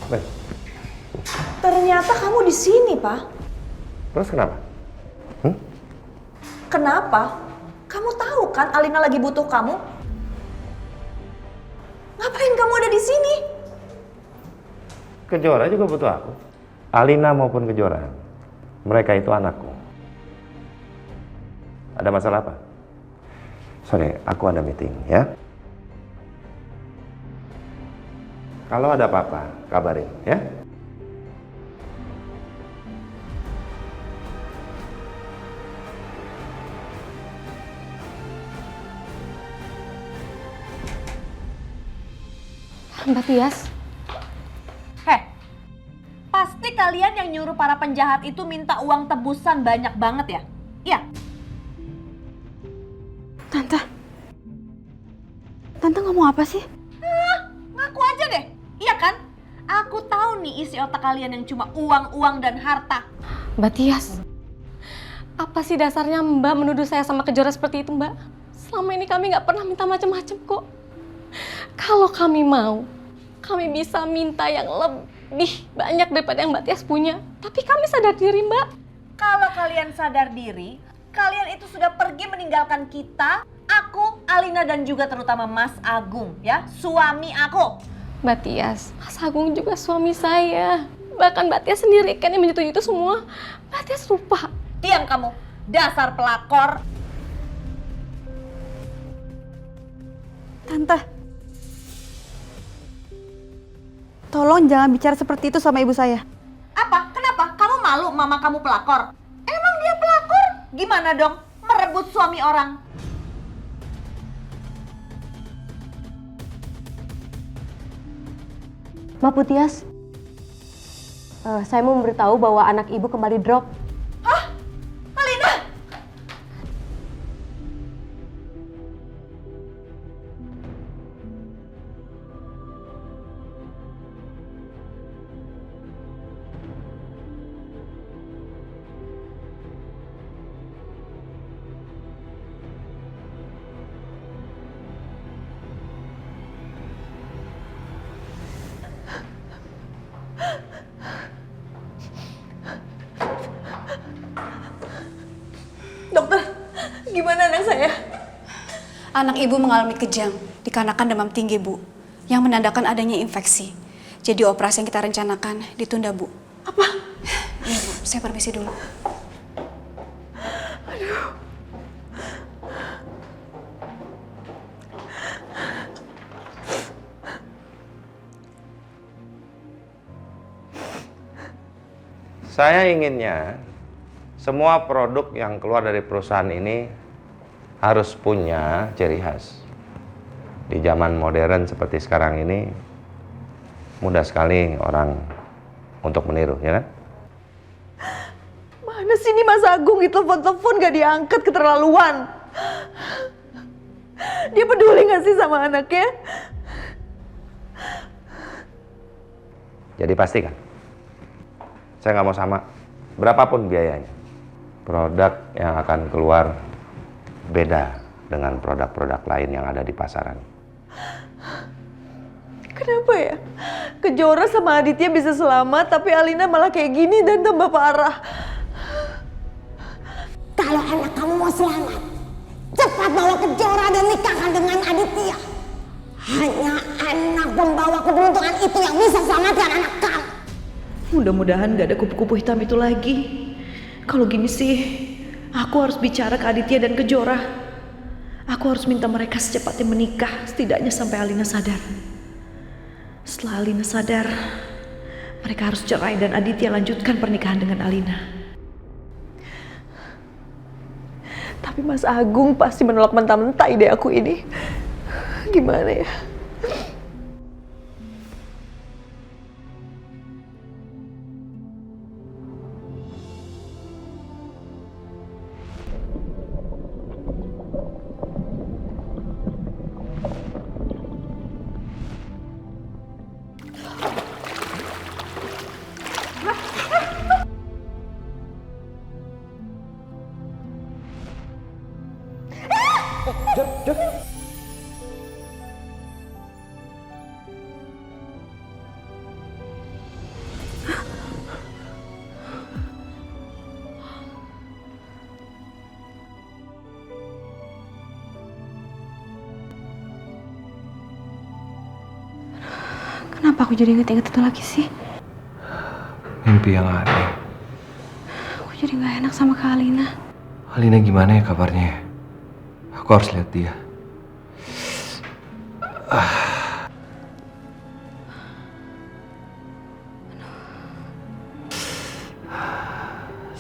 Ben, Ternyata kamu di sini, Pak. terus kenapa? Kenapa? Kamu tahu kan Alina lagi butuh kamu? Ngapain kamu ada di sini? Kejora juga butuh aku. Alina maupun Kejora, mereka itu anakku. Ada masalah apa? Sorry, aku ada meeting ya. Kalau ada apa-apa, kabarin ya. Mbak Tias, Heh, pasti kalian yang nyuruh para penjahat itu minta uang tebusan banyak banget ya? Iya. Tante ngomong apa sih? Ngaku aja deh, iya kan? Aku tahu nih isi otak kalian yang cuma uang dan harta. Mbak Tias, apa sih dasarnya Mbak menuduh saya sama Kejora seperti itu, Mbak? Selama ini kami nggak pernah minta macam-macam kok. Kalau kami mau, kami bisa minta yang lebih banyak daripada yang Mbak Tias punya. Tapi kami sadar diri, Mbak. Kalau kalian sadar diri, kalian itu sudah pergi meninggalkan kita, aku, Alina dan juga terutama Mas Agung ya, suami aku. Mbak Tias, Mas Agung juga suami saya. Bahkan Mbak Tias sendiri kan yang menyetujui itu semua. Mbak Tias lupa. Diam kamu, dasar pelakor. Tante, tolong jangan bicara seperti itu sama ibu saya. Apa? Kenapa? Kamu malu mama kamu pelakor? Emang dia pelakor? Gimana dong merebut suami orang? Mbak Putias, saya mau memberitahu bahwa anak ibu kembali drop. Hah? Alina? Dokter, gimana anak saya? Anak ibu mengalami kejang dikarenakan demam tinggi, Bu, yang menandakan adanya infeksi. Jadi operasi yang kita rencanakan ditunda, Bu. Apa? Iya, Bu. Saya permisi dulu. Saya inginnya semua produk yang keluar dari perusahaan ini harus punya ciri khas. Di zaman modern seperti sekarang ini, mudah sekali orang untuk meniru, ya kan? Mana sih ini Mas Agung, telepon-telepon gak diangkat, keterlaluan. Dia peduli gak sih sama anaknya? Jadi pastikan, saya nggak mau sama, berapapun biayanya. Produk yang akan keluar beda dengan produk-produk lain yang ada di pasaran. Kenapa ya? Kejora sama Aditya bisa selamat, tapi Alina malah kayak gini dan tambah parah. Kalau anak kamu mau selamat, cepat bawa Kejora dan nikahkan dengan Aditya. Hanya anak pembawa keberuntungan itu yang bisa selamatkan anak kamu. Mudah-mudahan gak ada kupu-kupu hitam itu lagi. Kalau gini sih, aku harus bicara ke Aditya dan Kejora. Aku harus minta mereka secepatnya menikah, setidaknya sampai Alina sadar. Setelah Alina sadar, mereka harus cerai dan Aditya lanjutkan pernikahan dengan Alina. Tapi Mas Agung pasti menolak mentah-mentah ide aku ini. Gimana ya? Kenapa aku jadi inget-inget itu lagi sih? Mimpi yang aneh. Aku jadi gak enak sama Kak Alina. Alina gimana ya kabarnya? Aku harus lihat dia.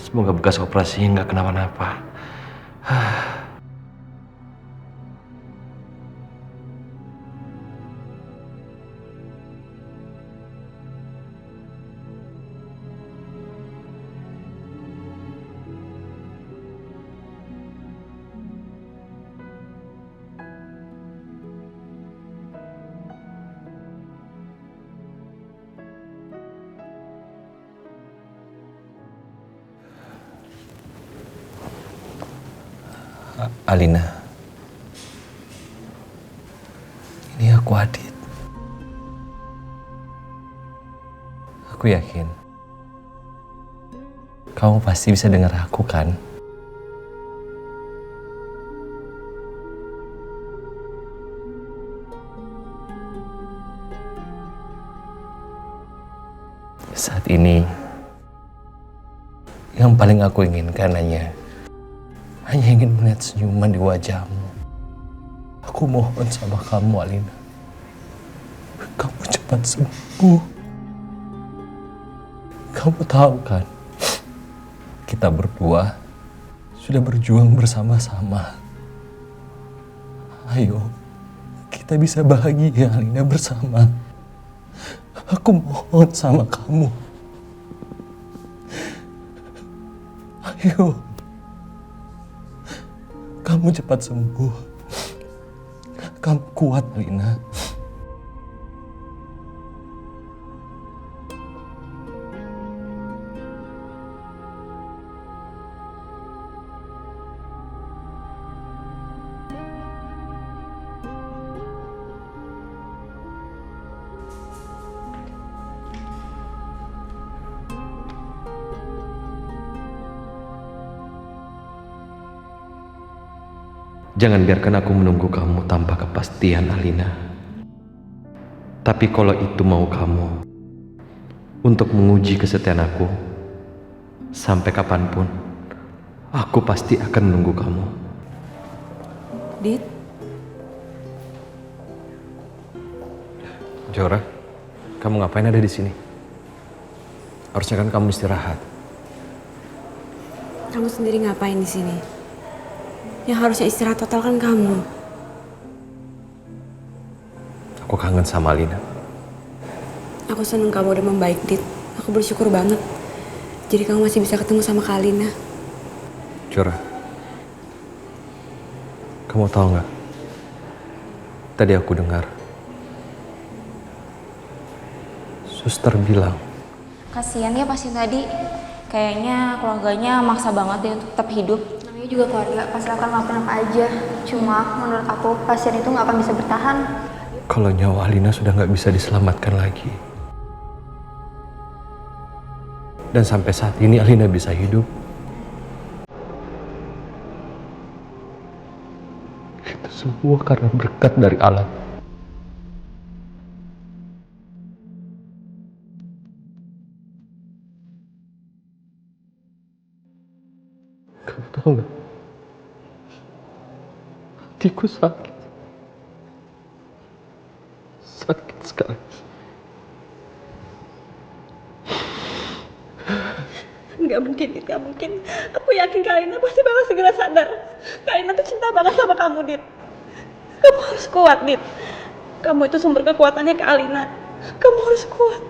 Semoga bekas operasinya nggak kenapa-napa. Alina, ini aku Adit. Aku yakin kamu pasti bisa dengar aku kan? Saat ini yang paling aku inginkan hanya ingin melihat senyuman di wajahmu. Aku mohon sama kamu, Alina. Kamu cepat sembuh. Kamu tahu kan, kita berdua sudah berjuang bersama-sama. Ayo, kita bisa bahagia, Alina, bersama. Aku mohon sama kamu. Ayo. Kamu cepat sembuh. Kamu kuat, Alina. Jangan biarkan aku menunggu kamu tanpa kepastian, Alina. Tapi kalau itu mau kamu, untuk menguji kesetiaan aku, sampai kapanpun, aku pasti akan menunggu kamu. Dit, Jora, kamu ngapain ada di sini? Harusnya kan kamu istirahat. kamu sendiri ngapain di sini? Yang harusnya istirahat total kan kamu. Aku kangen sama Alina. Aku seneng kamu udah membaik, Dit. Aku bersyukur banget. Jadi kamu masih bisa ketemu sama Kak Alina. Jora, kamu tahu nggak? Tadi aku dengar suster bilang Kasian ya pasien tadi, kayaknya keluarganya maksa banget dia untuk tetap hidup. Namanya juga keluarga, pasti akan ngelakuin apa aja. Cuma menurut aku pasien itu nggak akan bisa bertahan. kalau nyawa Alina sudah nggak bisa diselamatkan lagi. Dan sampai saat ini Alina bisa hidup. Itu semua karena berkat dari alam. Kamu tahu nggak? Hatiku sakit. Sakit sekali. Nggak mungkin, Dit, nggak mungkin. Aku yakin Kak Alina pasti bakal segera sadar. Kak Alina tuh cinta banget sama kamu, Dit. Kamu harus kuat, Dit. Kamu itu sumber kekuatannya Kak Alina. Kamu harus kuat.